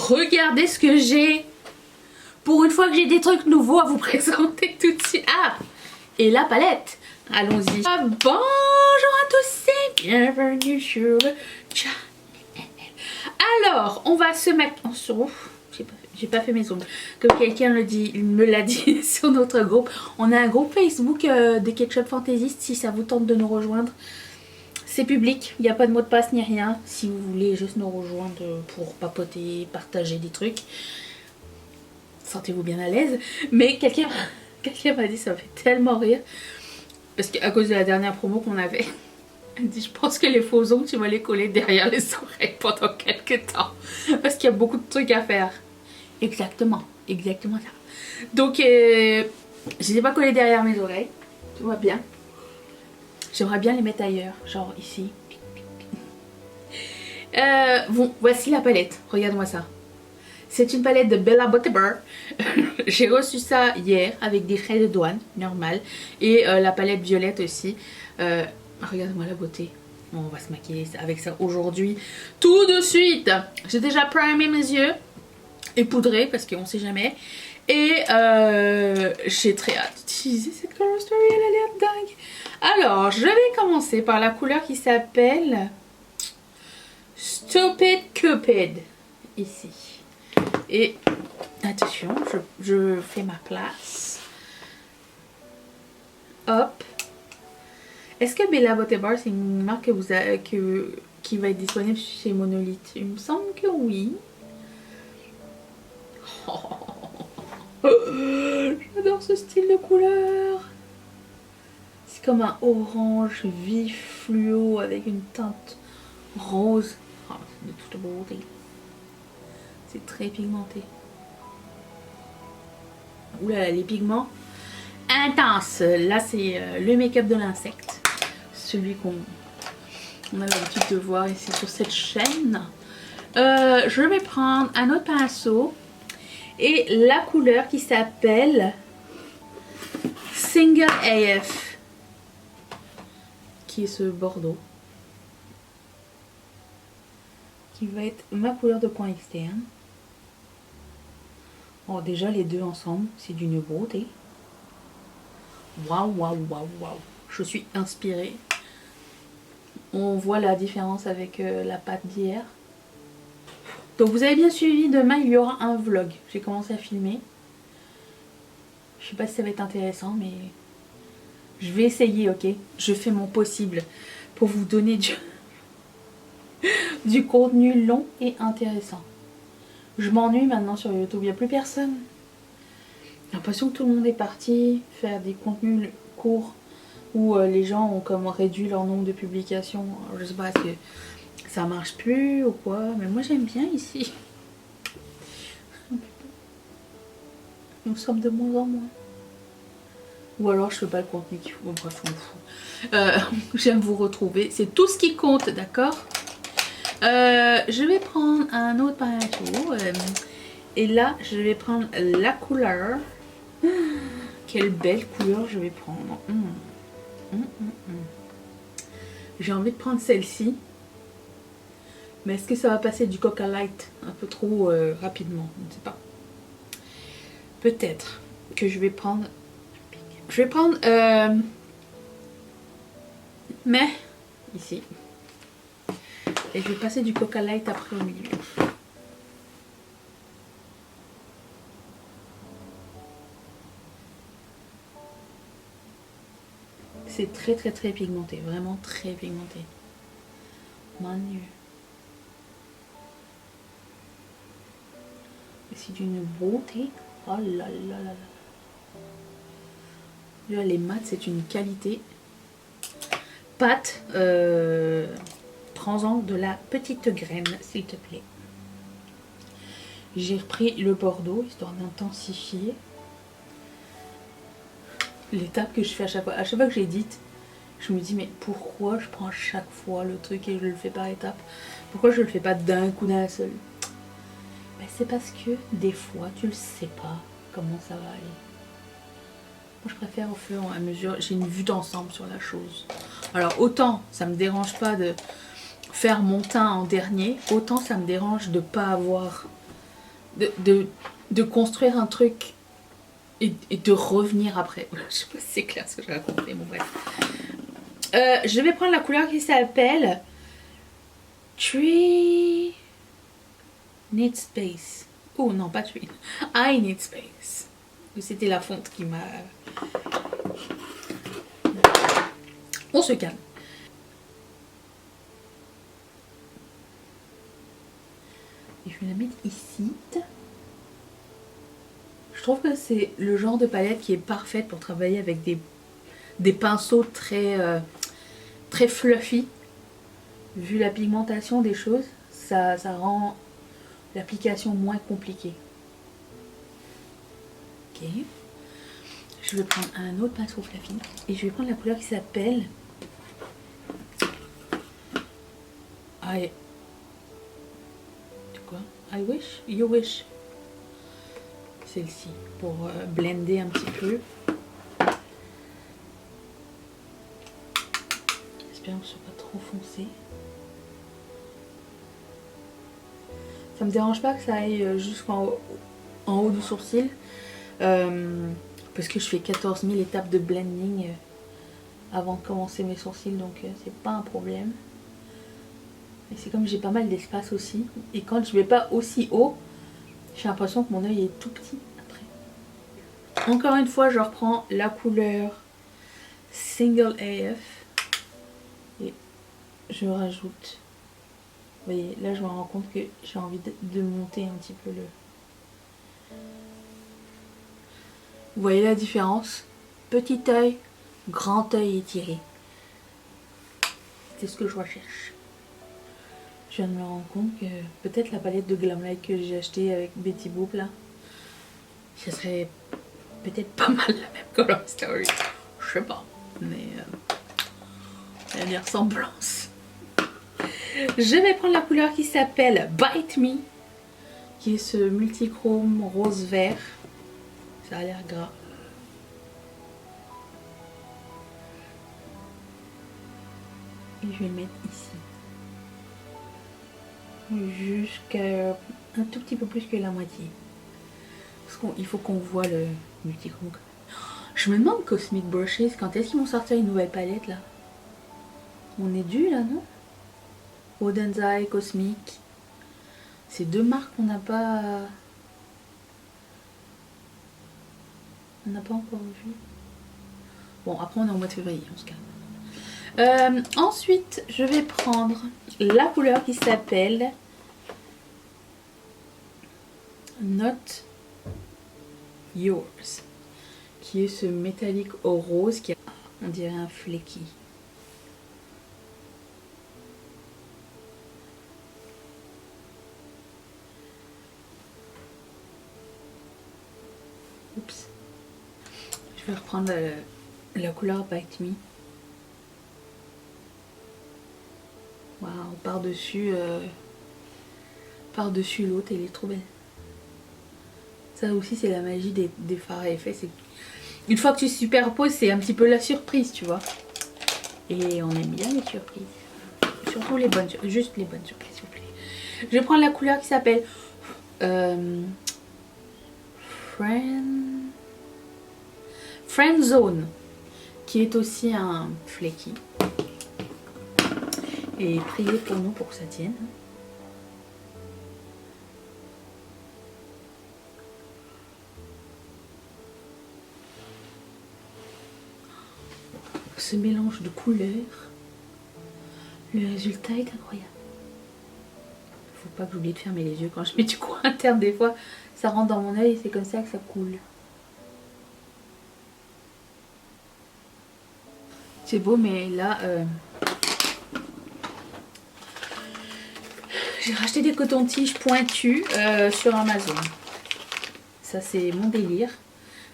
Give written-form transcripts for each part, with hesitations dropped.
regardez ce que j'ai. Pour une fois que j'ai des trucs nouveaux à vous présenter tout de suite. Ah, et la palette. Allons-y. Ah, bonjour à tous et bienvenue sur le channel. Alors, on va se mettre en sur. J'ai pas fait mes ongles. Comme quelqu'un me l'a dit sur notre groupe. On a un groupe Facebook des Ketchup Fantaisistes. Si ça vous tente de nous rejoindre, c'est public. Il n'y a pas de mot de passe ni rien. Si vous voulez juste nous rejoindre pour papoter, partager des trucs, sentez-vous bien à l'aise. Mais quelqu'un m'a dit, ça me fait tellement rire. Parce qu'à cause de la dernière promo qu'on avait, elle dit, je pense que les faux ongles, tu vas les coller derrière les oreilles pendant quelques temps. Parce qu'il y a beaucoup de trucs à faire. Exactement ça. Donc, je les ai pas collés derrière mes oreilles. Tout va bien. J'aimerais bien les mettre ailleurs, genre ici. Bon, voici la palette. Regarde-moi ça. C'est une palette de Bella Botteber. J'ai reçu ça hier avec des frais de douane, normal. Et la palette violette aussi. Regarde-moi la beauté. Bon, on va se maquiller avec ça aujourd'hui. Tout de suite. J'ai déjà primé mes yeux. Et poudré parce qu'on sait jamais. Et j'ai très hâte d'utiliser cette color story. Elle a l'air dingue. Alors, je vais commencer par la couleur qui s'appelle Stupid Cupid. Ici. Et attention, je fais ma place. Hop. Est-ce que Bella Botteber, c'est une marque qui va être disponible chez Monolith? Il me semble que oui. Oh, j'adore ce style de couleur. C'est comme un orange vif fluo avec une teinte rose. Oh, c'est de toute beauté. C'est très pigmenté. Oulala, les pigments intenses. Là, c'est le make-up de l'insecte. Celui qu'on a l'habitude de voir ici sur cette chaîne. Je vais prendre un autre pinceau. Et la couleur qui s'appelle Single AF. Qui est ce bordeaux. Qui va être ma couleur de point externe. Oh, déjà les deux ensemble, c'est d'une beauté. Waouh, waouh, waouh, waouh. Je suis inspirée. On voit la différence avec la pâte d'hier. Donc vous avez bien suivi, demain il y aura un vlog. J'ai commencé à filmer. Je sais pas si ça va être intéressant, mais je vais essayer, ok? Je fais mon possible pour vous donner du contenu long et intéressant. Je m'ennuie maintenant sur YouTube, il n'y a plus personne. J'ai l'impression que tout le monde est parti faire des contenus courts où les gens ont comme réduit leur nombre de publications. Alors, je sais pas, est-ce que ça marche plus ou quoi? Mais moi j'aime bien ici. Nous sommes de moins en moins. Ou alors je fais pas le contenu qu'il faut. Bref, on fout. J'aime vous retrouver. C'est tout ce qui compte, d'accord? Je vais prendre un autre pinceau. Et là, je vais prendre la couleur. Quelle belle couleur je vais prendre. J'ai envie de prendre celle-ci. Mais est-ce que ça va passer du Coca Light un peu trop rapidement? Je ne sais pas. Peut-être que je vais prendre... Je vais prendre... mais... Ici. Et je vais passer du Coca Light après au milieu. C'est très très très pigmenté. Vraiment très pigmenté. Mon Dieu. C'est d'une beauté. Oh là là là là. Là, les mats, c'est une qualité. Pâte. Prends-en de la petite graine, s'il te plaît. J'ai repris le bordeaux, histoire d'intensifier. L'étape que je fais à chaque fois. À chaque fois que j'édite, je me dis, mais pourquoi je prends à chaque fois le truc et je le fais par étapes? Pourquoi je le fais pas d'un coup d'un seul? Ben, c'est parce que des fois, tu le sais pas comment ça va aller. Moi, je préfère au fur et à mesure. J'ai une vue d'ensemble sur la chose. Alors, autant ça me dérange pas de faire mon teint en dernier, autant ça me dérange de pas avoir de construire un truc et de revenir après. Voilà, je sais pas si c'est clair ce que j'ai raconté, bon bref. Je vais prendre la couleur qui s'appelle Tree Need Space. Oh non, pas Tree. I Need Space. C'était la fonte qui m'a... On se calme. Et je vais la mettre ici. Je trouve que c'est le genre de palette qui est parfaite pour travailler avec des pinceaux très, très fluffy. Vu la pigmentation des choses, ça rend l'application moins compliquée. Ok. Je vais prendre un autre pinceau fluffy et je vais prendre la couleur qui s'appelle I wish, you wish. Celle-ci pour blender un petit peu. J'espère que ce soit pas trop foncé. Ça me dérange pas que ça aille jusqu'en haut du sourcil. Parce que je fais 14 000 étapes de blending avant de commencer mes sourcils, donc c'est pas un problème. Et c'est comme j'ai pas mal d'espace aussi. Et quand je vais pas aussi haut, j'ai l'impression que mon œil est tout petit après. Encore une fois, je reprends la couleur Single AF. Et je rajoute. Vous voyez, là je me rends compte que j'ai envie de monter un petit peu le... Vous voyez la différence? Petit œil, grand œil étiré. C'est ce que je recherche. Je viens de me rendre compte que peut-être la palette de Glamlight que j'ai achetée avec Betty Boop là, ça serait peut-être pas mal la même Color Story. Je sais pas, mais il y a des ressemblances. Je vais prendre la couleur qui s'appelle Bite Me, qui est ce multichrome rose vert. Ça a l'air gras. Et je vais le mettre ici. Jusqu'à un tout petit peu plus que la moitié. Parce qu'il faut qu'on voit le multichrome. Je me demande Cosmic Brushes, quand est-ce qu'ils vont sortir une nouvelle palette là? On est dû là, non? Oden's Eye, Cosmic. C'est deux marques qu'on n'a pas... On n'a pas encore vu. Bon, après on est en mois de février, on se calme. Ensuite, je vais prendre la couleur qui s'appelle Not Yours, qui est ce métallique au rose qui a, on dirait un flecky. Oups. Je vais reprendre la couleur Bite Me. Waouh, par-dessus l'autre, elle est trop belle. Ça aussi, c'est la magie des fards à effet. Une fois que tu superposes, c'est un petit peu la surprise, tu vois. Et on aime bien les surprises. Surtout les bonnes surprises. Juste les bonnes surprises, s'il vous plaît. Je vais prendre la couleur qui s'appelle Friend Zone, qui est aussi un flecky. Et priez pour nous pour que ça tienne. Ce mélange de couleurs, le résultat est incroyable. Faut pas que j'oublie de fermer les yeux quand je mets du coin interne. Des fois, ça rentre dans mon œil et c'est comme ça que ça coule. C'est beau, mais là... j'ai racheté des cotons-tiges pointus sur Amazon. Ça, c'est mon délire.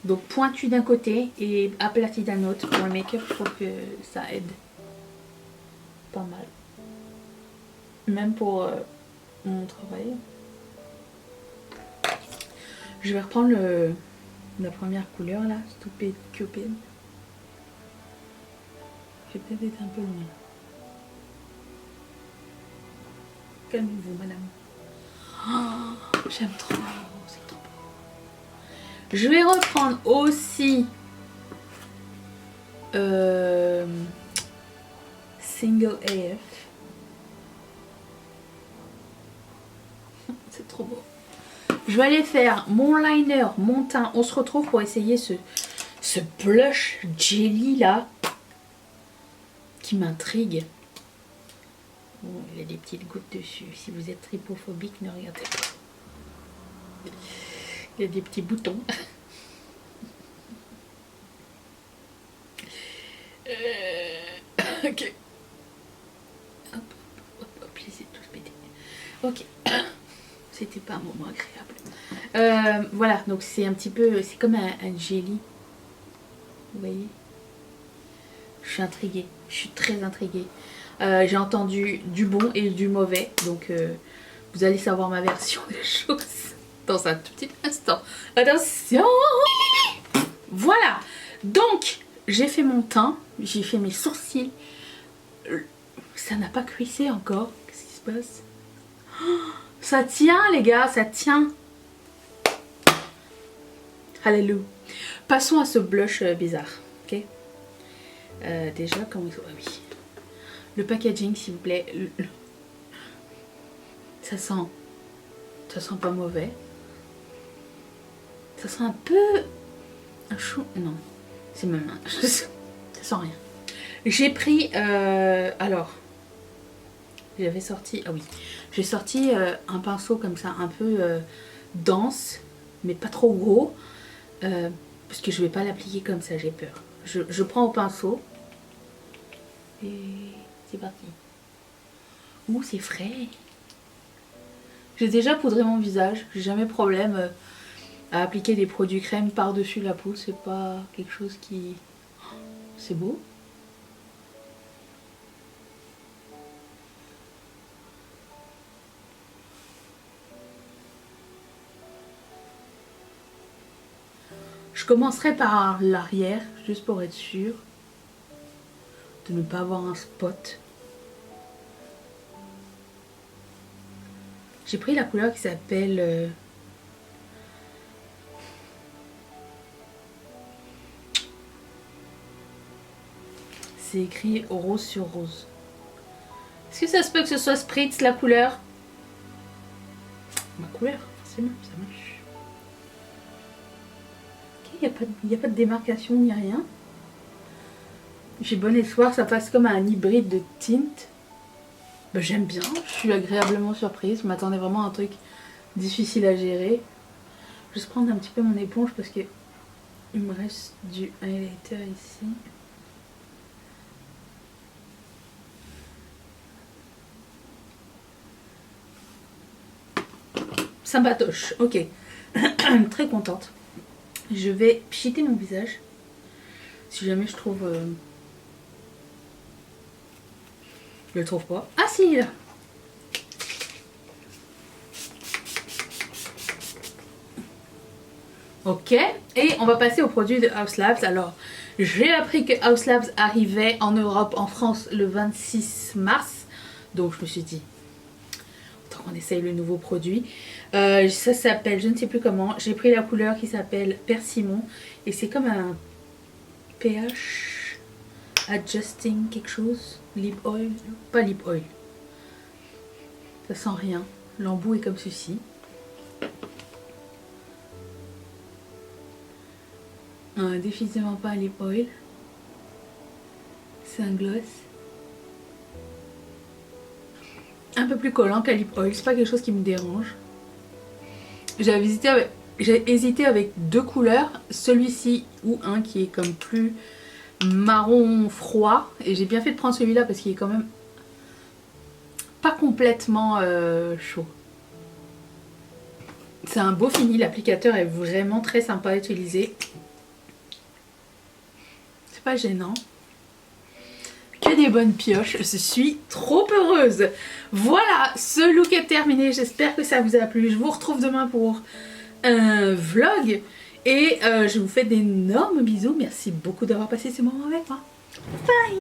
Donc, pointu d'un côté et aplati d'un autre. Pour le make-up, je trouve que ça aide pas mal. Même pour mon travail. Je vais reprendre la première couleur là, Stupid Cupid. Je vais peut-être être un peu loin. Calmez-vous, madame. Oh, j'aime trop. Je vais reprendre aussi Single AF. C'est trop beau. Je vais aller faire mon liner, mon teint. On se retrouve pour essayer ce blush jelly là qui m'intrigue. Bon, il y a des petites gouttes dessus. Si vous êtes tripophobique, ne regardez pas. Il y a des petits boutons. Ok. Hop, hop, hop, laissez tous péter. Ok. C'était pas un moment agréable. Voilà, donc c'est un petit peu, c'est comme un jelly. Vous voyez? Je suis intriguée, je suis très intriguée. J'ai entendu du bon et du mauvais, donc vous allez savoir ma version des choses dans un tout petit instant. Attention! Voilà, donc j'ai fait mon teint, j'ai fait mes sourcils. Ça n'a pas cuissé encore. Qu'est-ce qui se passe? Ça tient les gars, ça tient. Alléluia. Passons à ce blush bizarre, ok? Déjà, comment il faut... Ah oui. Le packaging, s'il vous plaît. Ça sent pas mauvais. Ça sent un peu... un chou... Non, c'est même... Ça sent rien. J'ai pris... alors... J'avais sorti... Ah oui. J'ai sorti un pinceau comme ça, un peu dense, mais pas trop gros. Parce que je vais pas l'appliquer comme ça, j'ai peur. Je prends au pinceau. Et c'est parti. Ouh, c'est frais. J'ai déjà poudré mon visage. J'ai jamais problème à appliquer des produits crème par-dessus la peau. C'est pas quelque chose qui... C'est beau. Je commencerai par l'arrière, juste pour être sûre de ne pas avoir un spot. J'ai pris la couleur qui s'appelle... c'est écrit rose sur rose. Est-ce que ça se peut que ce soit Spritz la couleur? Ma couleur, forcément, ça marche. Il n'y a pas de démarcation ni rien. J'ai bon espoir, ça passe comme un hybride de tint. Ben, j'aime bien, je suis agréablement surprise. Je m'attendais vraiment à un truc difficile à gérer. Je vais juste prendre un petit peu mon éponge parce que il me reste du highlighter ici. Sympatoche, ok. Très contente. Je vais pchiter mon visage. Si jamais je trouve... Je le trouve pas. Ah si, là. Ok. Et on va passer au produit de Haus Labs. Alors, j'ai appris que Haus Labs arrivait en Europe, en France, le 26 mars. Donc, je me suis dit... autant qu'on essaye le nouveau produit. Ça s'appelle, je ne sais plus comment. J'ai pris la couleur qui s'appelle Persimmon. Et c'est comme un pH adjusting quelque chose. Lip oil. Pas lip oil. Ça sent rien. L'embout est comme ceci. Définitivement pas un lip oil. C'est un gloss. Un peu plus collant qu'un lip oil. C'est pas quelque chose qui me dérange. J'ai hésité avec deux couleurs. Celui-ci ou un qui est comme plus marron froid. Et j'ai bien fait de prendre celui-là parce qu'il est quand même pas complètement chaud. C'est un beau fini. L'applicateur est vraiment très sympa à utiliser. C'est pas gênant. Que des bonnes pioches, je suis trop heureuse. Voilà, ce look est terminé, j'espère que ça vous a plu. Je vous retrouve demain pour un vlog et je vous fais d'énormes bisous. Merci beaucoup d'avoir passé ce moment avec moi. Bye.